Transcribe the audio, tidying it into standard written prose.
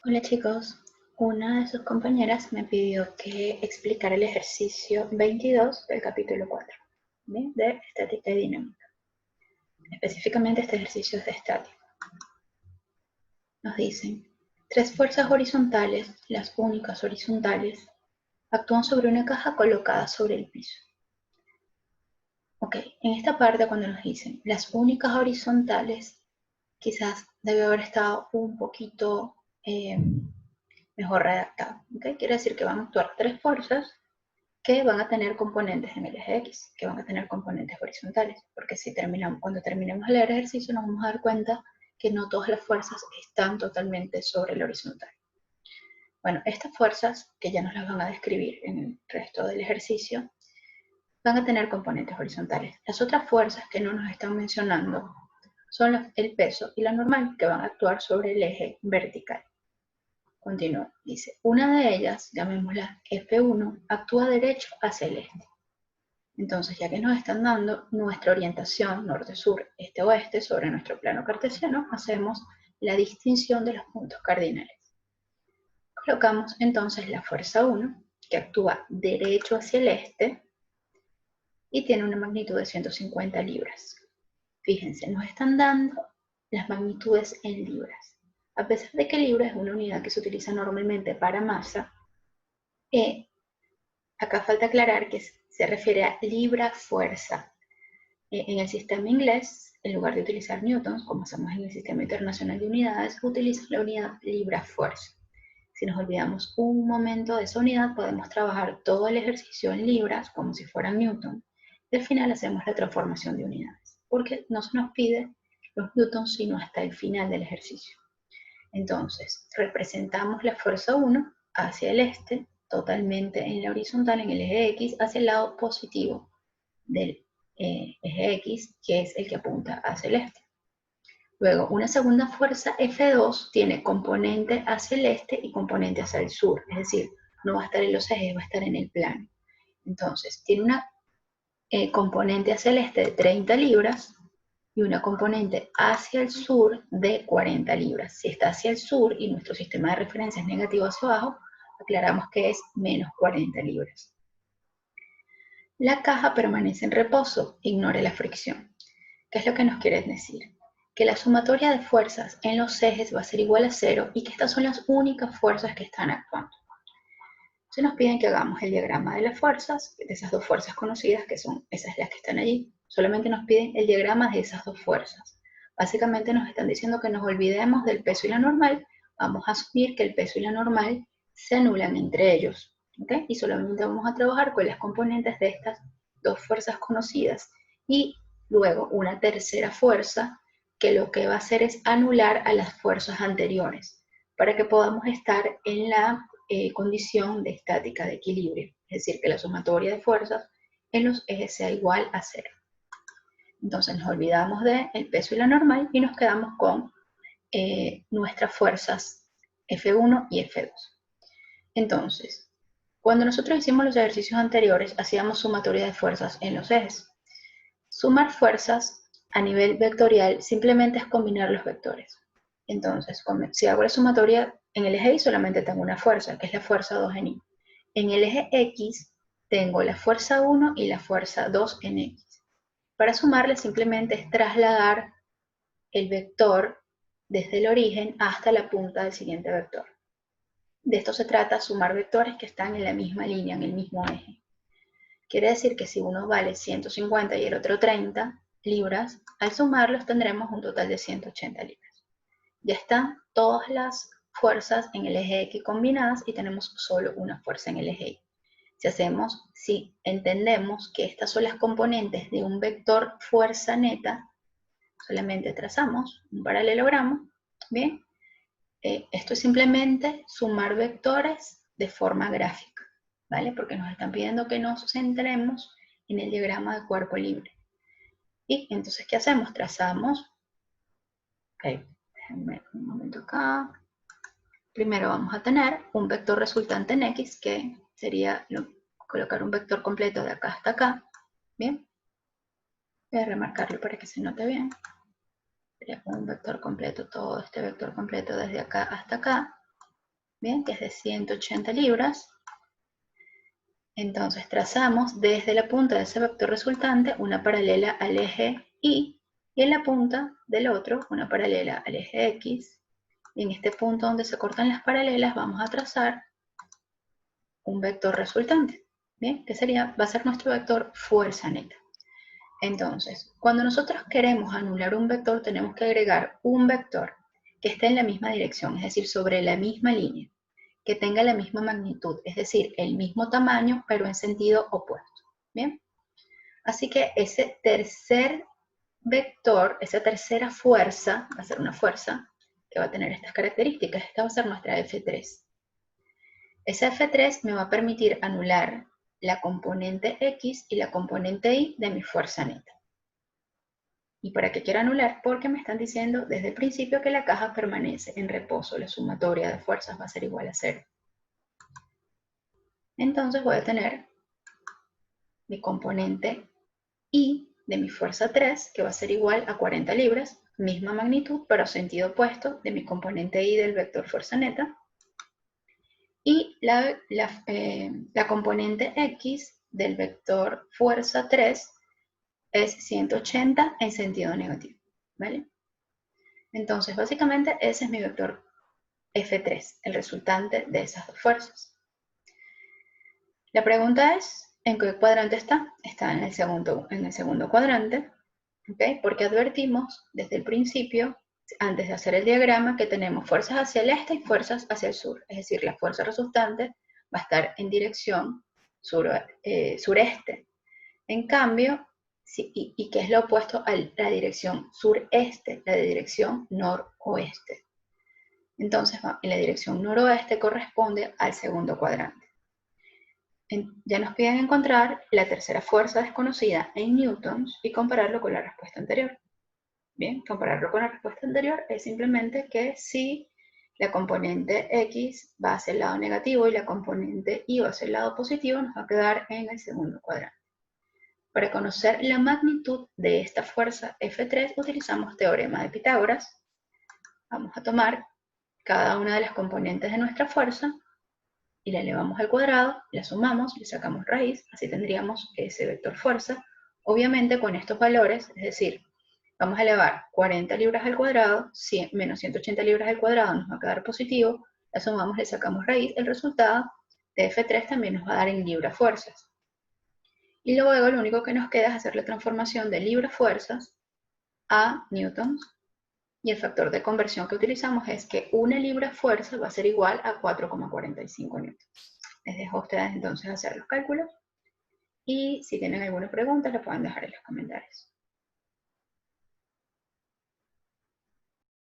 Hola chicos, una de sus compañeras me pidió que explicara el ejercicio 22 del capítulo 4, ¿bien? De estática y dinámica. Específicamente este ejercicio es de estática. Nos dicen, tres fuerzas horizontales, las únicas horizontales, actúan sobre una caja colocada sobre el piso. Ok, en esta parte cuando nos dicen las únicas horizontales, quizás debe haber estado un poquito mejor redactado. ¿Okay? Quiere decir que van a actuar tres fuerzas que van a tener componentes en el eje X, que van a tener componentes horizontales, porque cuando terminemos de leer el ejercicio nos vamos a dar cuenta que no todas las fuerzas están totalmente sobre el horizontal. Bueno, estas fuerzas, que ya nos las van a describir en el resto del ejercicio, van a tener componentes horizontales. Las otras fuerzas que no nos están mencionando son el peso y la normal, que van a actuar sobre el eje vertical. Continúa, dice, una de ellas, llamémosla F1, actúa derecho hacia el este. Entonces, ya que nos están dando nuestra orientación norte-sur, este-oeste sobre nuestro plano cartesiano, hacemos la distinción de los puntos cardinales. Colocamos entonces la fuerza 1, que actúa derecho hacia el este y tiene una magnitud de 150 libras. Fíjense, nos están dando las magnitudes en libras. A pesar de que libra es una unidad que se utiliza normalmente para masa, acá falta aclarar que se refiere a libra-fuerza. En el sistema inglés, en lugar de utilizar newtons, como hacemos en el sistema internacional de unidades, utiliza la unidad libra-fuerza. Si nos olvidamos un momento de esa unidad, podemos trabajar todo el ejercicio en libras, como si fueran newton, y al final hacemos la transformación de unidades, porque no se nos pide los newtons sino hasta el final del ejercicio. Entonces, representamos la fuerza 1 hacia el este, totalmente en la horizontal, en el eje X, hacia el lado positivo del eje X, que es el que apunta hacia el este. Luego, una segunda fuerza F2 tiene componente hacia el este y componente hacia el sur, es decir, no va a estar en los ejes, va a estar en el plano. Entonces, tiene una componente hacia el este de 30 libras y una componente hacia el sur de 40 libras. Si está hacia el sur y nuestro sistema de referencia es negativo hacia abajo, aclaramos que es menos 40 libras. La caja permanece en reposo, ignore la fricción. ¿Qué es lo que nos quieren decir? Que la sumatoria de fuerzas en los ejes va a ser igual a 0 y que estas son las únicas fuerzas que están actuando. Se nos piden que hagamos el diagrama de las fuerzas, de esas dos fuerzas conocidas, que son esas las que están allí. Solamente nos piden el diagrama de esas dos fuerzas. Básicamente nos están diciendo que nos olvidemos del peso y la normal. Vamos a asumir que el peso y la normal se anulan entre ellos. ¿Okay? Y solamente vamos a trabajar con las componentes de estas dos fuerzas conocidas. Y luego una tercera fuerza que lo que va a hacer es anular a las fuerzas anteriores para que podamos estar en la condición de estática de equilibrio, es decir, que la sumatoria de fuerzas en los ejes sea igual a 0. Entonces nos olvidamos del peso y la normal y nos quedamos con nuestras fuerzas F1 y F2. Entonces, cuando nosotros hicimos los ejercicios anteriores, hacíamos sumatoria de fuerzas en los ejes. Sumar fuerzas a nivel vectorial simplemente es combinar los vectores. Entonces, si hago la sumatoria en el eje Y solamente tengo una fuerza, que es la fuerza 2 en Y. En el eje X tengo la fuerza 1 y la fuerza 2 en X. Para sumarle simplemente es trasladar el vector desde el origen hasta la punta del siguiente vector. De esto se trata, sumar vectores que están en la misma línea, en el mismo eje. Quiere decir que si uno vale 150 y el otro 30 libras, al sumarlos tendremos un total de 180 libras. Ya están todas las fuerzas en el eje X combinadas y tenemos solo una fuerza en el eje Y. Si entendemos que estas son las componentes de un vector fuerza neta, solamente trazamos un paralelogramo, ¿bien? Esto es simplemente sumar vectores de forma gráfica, ¿vale? Porque nos están pidiendo que nos centremos en el diagrama de cuerpo libre. Y entonces, ¿qué hacemos? Trazamos, ok, déjenme un momento acá. Primero vamos a tener un vector resultante en X, que sería colocar un vector completo de acá hasta acá, ¿bien? Voy a remarcarlo para que se note bien. Sería un vector completo, todo este vector completo desde acá hasta acá. bien, que es de 180 libras. Entonces trazamos desde la punta de ese vector resultante una paralela al eje Y, y en la punta del otro una paralela al eje X. Y en este punto donde se cortan las paralelas vamos a trazar un vector resultante, ¿bien? Que va a ser nuestro vector fuerza neta. Entonces, cuando nosotros queremos anular un vector, tenemos que agregar un vector que esté en la misma dirección, es decir, sobre la misma línea, que tenga la misma magnitud, es decir, el mismo tamaño, pero en sentido opuesto, ¿bien? Así que ese tercer vector, esa tercera fuerza, va a ser una fuerza que va a tener estas características. Esta va a ser nuestra F3. Esa F3 me va a permitir anular la componente X y la componente Y de mi fuerza neta. ¿Y para qué quiero anular? Porque me están diciendo desde el principio que la caja permanece en reposo. La sumatoria de fuerzas va a ser igual a 0. Entonces voy a tener mi componente Y de mi fuerza 3, que va a ser igual a 40 libras, misma magnitud, pero sentido opuesto de mi componente Y del vector fuerza neta. Y la componente X del vector fuerza 3 es 180 en sentido negativo, ¿vale? Entonces, básicamente, ese es mi vector F3, el resultante de esas dos fuerzas. La pregunta es, ¿en qué cuadrante está? Está en el segundo cuadrante, ¿okay? Porque advertimos desde el principio, antes de hacer el diagrama, que tenemos fuerzas hacia el este y fuerzas hacia el sur. Es decir, la fuerza resultante va a estar en dirección sureste. En cambio, ¿y qué es lo opuesto a la dirección sureste? La de dirección noroeste. Entonces, en la dirección noroeste corresponde al segundo cuadrante. Ya nos piden encontrar la tercera fuerza desconocida en newtons y compararlo con la respuesta anterior. Bien, compararlo con la respuesta anterior es simplemente que si la componente X va hacia el lado negativo y la componente Y va hacia el lado positivo, nos va a quedar en el segundo cuadrante. Para conocer la magnitud de esta fuerza F3 utilizamos teorema de Pitágoras. Vamos a tomar cada una de las componentes de nuestra fuerza y la elevamos al cuadrado, la sumamos, le sacamos raíz, así tendríamos ese vector fuerza. Obviamente con estos valores, es decir, vamos a elevar 40 libras al cuadrado, menos 180 libras al cuadrado nos va a quedar positivo, la sumamos, le sacamos raíz, el resultado de F3 también nos va a dar en libras fuerzas. Y luego lo único que nos queda es hacer la transformación de libras fuerzas a newtons, y el factor de conversión que utilizamos es que una libra fuerza va a ser igual a 4,45 newtons. Les dejo a ustedes entonces hacer los cálculos y si tienen alguna pregunta la pueden dejar en los comentarios.